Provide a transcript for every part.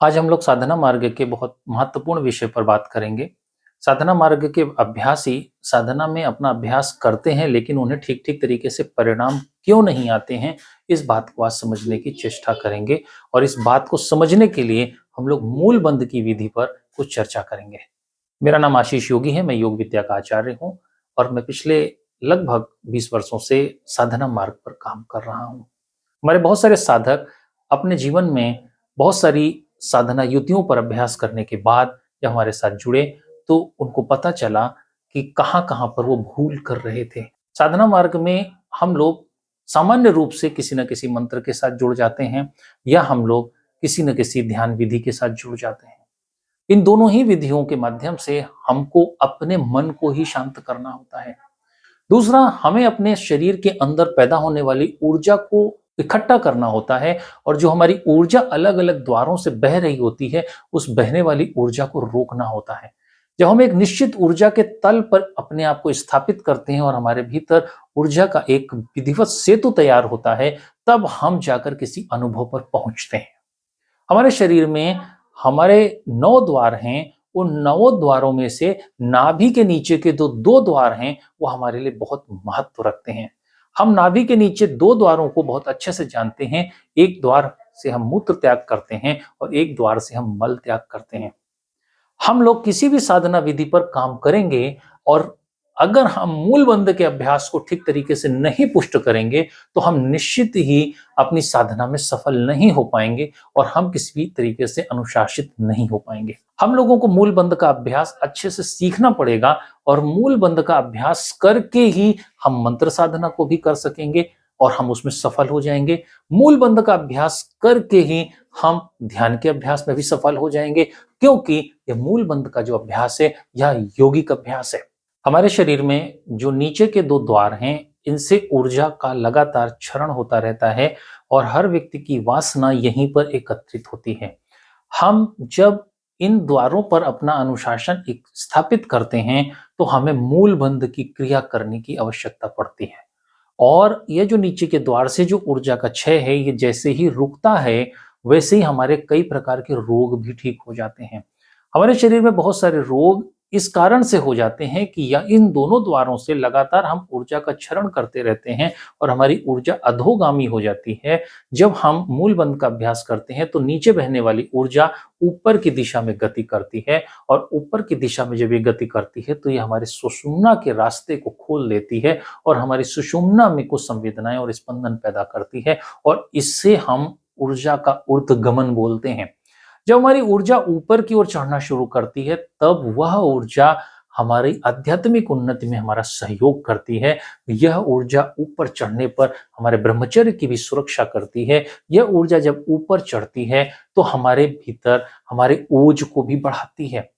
आज हम लोग साधना मार्ग के बहुत महत्वपूर्ण विषय पर बात करेंगे। साधना मार्ग के अभ्यासी साधना में अपना अभ्यास करते हैं, लेकिन उन्हें ठीक-ठीक तरीके से परिणाम क्यों नहीं आते हैं, इस बात को आज समझने की चेष्टा करेंगे। और इस बात को समझने के लिए हम लोग मूल बंध की विधि पर कुछ चर्चा करेंगे। मेरा नाम आशीष योगी है, मैं योग विद्या का आचार्य हूँ और मैं पिछले लगभग 20 वर्षों से साधना मार्ग पर काम कर रहा हूँ। हमारे बहुत सारे साधक अपने जीवन में बहुत सारी साधना युतियों पर अभ्यास करने के बाद जब हमारे साथ जुड़े तो उनको पता चला कि कहाँ-कहाँ पर वो भूल कर रहे थे। साधना मार्ग में हम लोग सामान्य रूप से किसी न किसी मंत्र के साथ जुड़ जाते हैं या हम लोग किसी न किसी ध्यान विधि के साथ जुड़ जाते हैं। इन दोनों ही विधियों के माध्यम से हमको अपने मन को ही शांत करना होता है। दूसरा, हमें अपने शरीर के अंदर पैदा होने वाली ऊर्जा को इकट्ठा करना होता है और जो हमारी ऊर्जा अलग-अलग द्वारों से बह रही होती है, उस बहने वाली ऊर्जा को रोकना होता है। जब हम एक निश्चित ऊर्जा के तल पर अपने आप को स्थापित करते हैं और हमारे भीतर ऊर्जा का एक विधिवत सेतु तैयार होता है, तब हम जाकर किसी अनुभव पर पहुंचते हैं। हमारे शरीर में हमारे 9 द्वार हैं, उन 9 द्वारों में से नाभि के नीचे के जो 2 द्वार हैं, वो हमारे लिए बहुत महत्व रखते हैं। हम नाभि के नीचे 2 द्वारों को बहुत अच्छे से जानते हैं। एक द्वार से हम मूत्र त्याग करते हैं और एक द्वार से हम मल त्याग करते हैं। हम लोग किसी भी साधना विधि पर काम करेंगे और अगर हम मूल बंध के अभ्यास को ठीक तरीके से नहीं पुष्ट करेंगे, तो हम निश्चित ही अपनी साधना में सफल नहीं हो पाएंगे और हम किसी भी तरीके से अनुशासित नहीं हो पाएंगे। हम लोगों को मूल बंध का अभ्यास अच्छे से सीखना पड़ेगा और मूल बंध का अभ्यास करके ही हम मंत्र साधना को भी कर सकेंगे और हम उसमें सफल हो जाएंगे। मूल बंध का अभ्यास करके ही हम ध्यान के अभ्यास में भी सफल हो जाएंगे, क्योंकि ये मूल बंध का जो अभ्यास है यह योगिक अभ्यास है। हमारे शरीर में जो नीचे के 2 द्वार हैं, इनसे ऊर्जा का लगातार क्षरण होता रहता है और हर व्यक्ति की वासना यहीं पर एकत्रित होती है। हम जब इन द्वारों पर अपना अनुशासन एक स्थापित करते हैं, तो हमें मूल बंध की क्रिया करने की आवश्यकता पड़ती है। और ये जो नीचे के द्वार से जो ऊर्जा का क्षय है, ये जैसे ही रुकता है, वैसे ही हमारे कई प्रकार के रोग भी ठीक हो जाते हैं। हमारे शरीर में बहुत सारे रोग इस कारण से हो जाते हैं कि या इन दोनों द्वारों से लगातार हम ऊर्जा का क्षरण करते रहते हैं और हमारी ऊर्जा अधोगामी हो जाती है। जब हम मूल बंध का अभ्यास करते हैं, तो नीचे बहने वाली ऊर्जा ऊपर की दिशा में गति करती है और ऊपर की दिशा में जब ये गति करती है, तो ये हमारे सुषुम्ना के रास्ते को खोल देती है और हमारी सुषुम्ना में कुछ संवेदनाएं और स्पंदन पैदा करती है और इससे हम ऊर्जा का ऊर्ध्वगमन बोलते हैं। जब हमारी ऊर्जा ऊपर की ओर चढ़ना शुरू करती है, तब वह ऊर्जा हमारी आध्यात्मिक उन्नति में हमारा सहयोग करती है। यह ऊर्जा ऊपर चढ़ने पर हमारे ब्रह्मचर्य की भी सुरक्षा करती है। यह ऊर्जा जब ऊपर चढ़ती है, तो हमारे भीतर हमारे ओज को भी बढ़ाती है।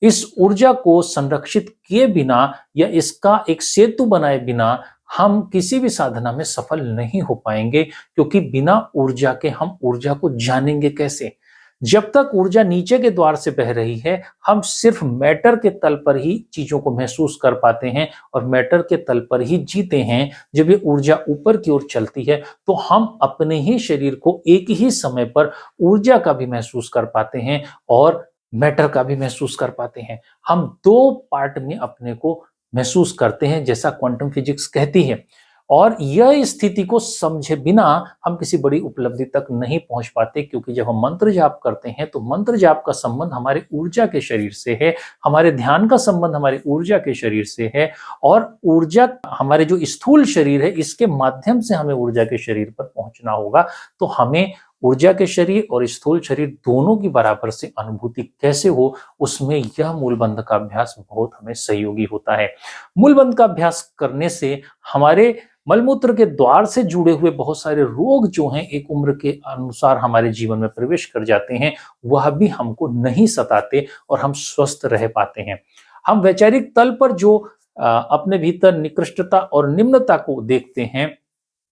इस ऊर्जा को संरक्षित किए बिना या इसका एक सेतु बनाए बिना हम किसी भी साधना में सफल नहीं हो पाएंगे, क्योंकि बिना ऊर्जा के हम ऊर्जा को जानेंगे कैसे? जब तक ऊर्जा नीचे के द्वार से बह रही है, हम सिर्फ मैटर के तल पर ही चीजों को महसूस कर पाते हैं और मैटर के तल पर ही जीते हैं। जब ये ऊर्जा ऊपर की ओर चलती है, तो हम अपने ही शरीर को एक ही समय पर ऊर्जा का भी महसूस कर पाते हैं और मैटर का भी महसूस कर पाते हैं। हम 2 पार्ट में अपने को महसूस करते हैं, जैसा क्वांटम फिजिक्स कहती है। और यह स्थिति को समझे बिना हम किसी बड़ी उपलब्धि तक नहीं पहुंच पाते, क्योंकि जब हम मंत्र जाप करते हैं, तो मंत्र जाप का संबंध हमारे ऊर्जा के शरीर से है, हमारे ध्यान का संबंध हमारे ऊर्जा के शरीर से है और ऊर्जा हमारे जो स्थूल शरीर है, इसके माध्यम से हमें ऊर्जा के शरीर पर पहुंचना होगा। तो हमें ऊर्जा के शरीर और स्थूल शरीर दोनों की बराबर से अनुभूति कैसे हो, उसमें यह मूलबंध का अभ्यास बहुत हमें सहयोगी होता है। मूलबंध का अभ्यास करने से हमारे मलमूत्र के द्वार से जुड़े हुए बहुत सारे रोग जो हैं, एक उम्र के अनुसार हमारे जीवन में प्रवेश कर जाते हैं, वह भी हमको नहीं सताते और हम स्वस्थ रह पाते हैं। हम वैचारिक तल पर जो अपने भीतर निकृष्टता और निम्नता को देखते हैं,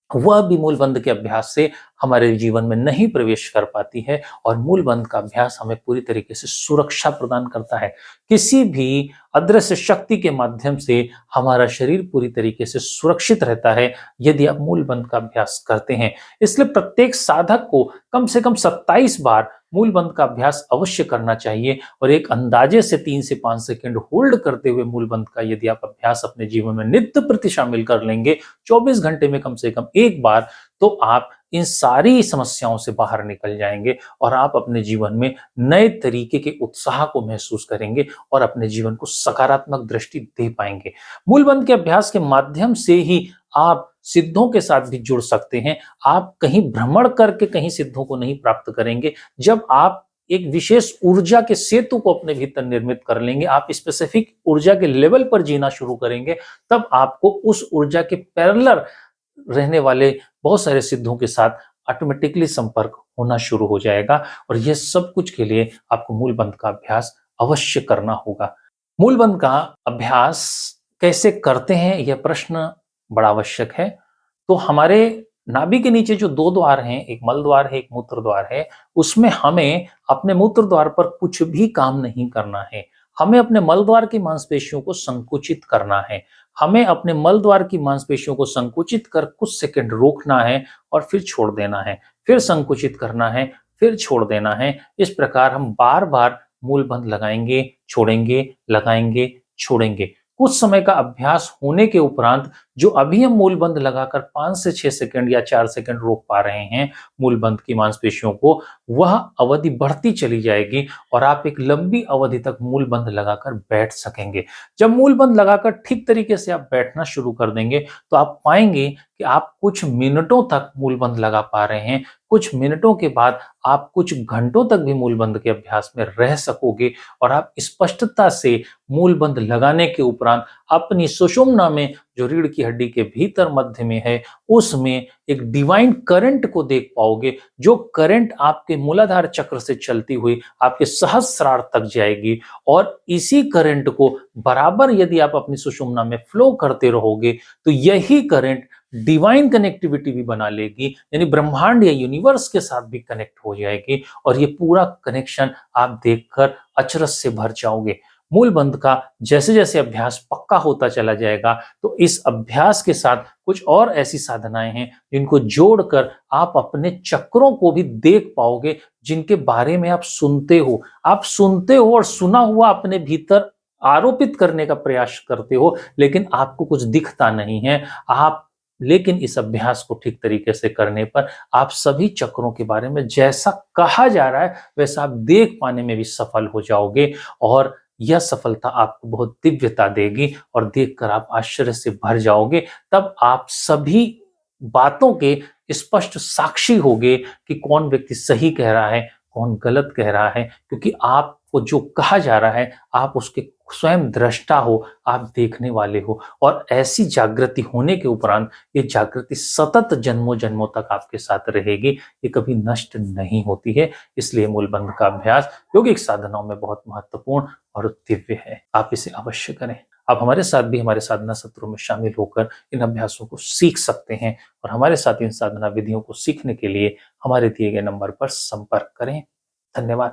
वह भी मूलबंध के अभ्यास से हमारे जीवन में नहीं प्रवेश कर पाती है और मूलबंध का अभ्यास हमें पूरी तरीके से सुरक्षा प्रदान करता है। किसी भी अदृश्य शक्ति के माध्यम से हमारा शरीर पूरी तरीके से सुरक्षित रहता है यदि आप मूलबंध का अभ्यास करते हैं। इसलिए प्रत्येक साधक को कम से कम 27 बार मूल बंध का अभ्यास अवश्य करना चाहिए और एक अंदाजे से 3 से 5 सेकंड होल्ड करते हुए मूल बंध का यदि आप अभ्यास अपने जीवन में नित्य प्रति शामिल कर लेंगे 24 घंटे में कम से कम एक बार, तो आप इन सारी समस्याओं से बाहर निकल जाएंगे और आप अपने जीवन में नए तरीके के उत्साह को महसूस करेंगे और अपने जीवन को सकारात्मक दृष्टि दे पाएंगे। मूलबंध के अभ्यास के माध्यम से ही आप सिद्धों के साथ भी जुड़ सकते हैं। आप कहीं भ्रमण करके कहीं सिद्धों को नहीं प्राप्त करेंगे। जब आप एक विशेष ऊर्जा के सेतु को अपने भीतर निर्मित कर लेंगे, आप स्पेसिफिक ऊर्जा के लेवल पर जीना शुरू करेंगे, तब आपको उस ऊर्जा के पैरेलल रहने वाले बहुत सारे सिद्धों के साथ ऑटोमेटिकली संपर्क होना शुरू हो जाएगा और यह सब कुछ के लिए आपको मूलबंध का अभ्यास अवश्य करना होगा। मूलबंध का अभ्यास कैसे करते हैं, यह प्रश्न बड़ा आवश्यक है। तो हमारे नाभि के नीचे जो 2 द्वार हैं, एक मल द्वार है, एक मूत्र द्वार है, उसमें हमें अपने मूत्र द्वार पर कुछ भी काम नहीं करना है। हमें अपने मल द्वार की मांसपेशियों को संकुचित करना है। हमें अपने मल द्वार की मांसपेशियों को संकुचित कर कुछ सेकंड रोकना है और फिर छोड़ देना है, फिर संकुचित करना है, फिर छोड़ देना है। इस प्रकार हम बार-बार मूलबंध लगाएंगे, छोड़ेंगे, लगाएंगे, छोड़ेंगे। कुछ समय का अभ्यास होने के उपरांत जो अभी हम मूलबंध लगाकर 5 से 6 सेकंड या 4 सेकंड रोक पा रहे हैं मूलबंध की मांसपेशियों को, वह अवधि बढ़ती चली जाएगी और आप एक लंबी अवधि तक मूलबंध लगाकर बैठ सकेंगे। जब मूलबंध लगाकर ठीक तरीके से आप बैठना शुरू कर देंगे, तो आप पाएंगे कि आप कुछ मिनटों तक मूलबंध लगा पा रहे हैं। कुछ मिनटों के बाद आप कुछ घंटों तक भी मूलबंध के अभ्यास में रह सकोगे और आप स्पष्टता से मूलबंध लगाने के उपरांत अपनी सुषुम्ना में, जो रीढ़ की हड्डी के भीतर मध्य में है, उसमें एक डिवाइन करंट को देख पाओगे, जो करंट आपके मूलाधार चक्र से चलती हुई आपके सहस्रार तक जाएगी और इसी करंट को बराबर यदि आप अपनी सुषुम्ना में फ्लो करते रहोगे, तो यही करंट डिवाइन कनेक्टिविटी भी बना लेगी, यानी ब्रह्मांड या यूनिवर्स के साथ भी कनेक्ट हो जाएगी और ये पूरा कनेक्शन आप देखकर अचरज से भर जाओगे। मूलबंध का जैसे जैसे अभ्यास पक्का होता चला जाएगा, तो इस अभ्यास के साथ कुछ और ऐसी साधनाएं हैं जिनको जोड़कर आप अपने चक्रों को भी देख पाओगे, जिनके बारे में आप सुनते हो। आप सुनते हो और सुना हुआ अपने भीतर आरोपित करने का प्रयास करते हो, लेकिन आपको कुछ दिखता नहीं है। लेकिन इस अभ्यास को ठीक तरीके से करने पर आप सभी चक्रों के बारे में जैसा कहा जा रहा है वैसा आप देख पाने में भी सफल हो जाओगे और यह सफलता आपको बहुत दिव्यता देगी और देखकर आप आश्चर्य से भर जाओगे। तब आप सभी बातों के स्पष्ट साक्षी होगे कि कौन व्यक्ति सही कह रहा है, कौन गलत कह रहा है, क्योंकि आपको जो कहा जा रहा है आप उसके स्वयं दृष्टा हो, आप देखने वाले हो और ऐसी जागृति होने के उपरांत ये जागृति सतत जन्मों जन्मों तक आपके साथ रहेगी, ये कभी नष्ट नहीं होती है। इसलिए मूलबंध का अभ्यास योगिक साधनाओं में बहुत महत्वपूर्ण और दिव्य है। आप इसे अवश्य करें। आप हमारे साथ भी हमारे साधना सत्रों में शामिल होकर इन अभ्यासों को सीख सकते हैं और हमारे साथ इन साधना विधियों को सीखने के लिए हमारे दिए गए नंबर पर संपर्क करें। धन्यवाद।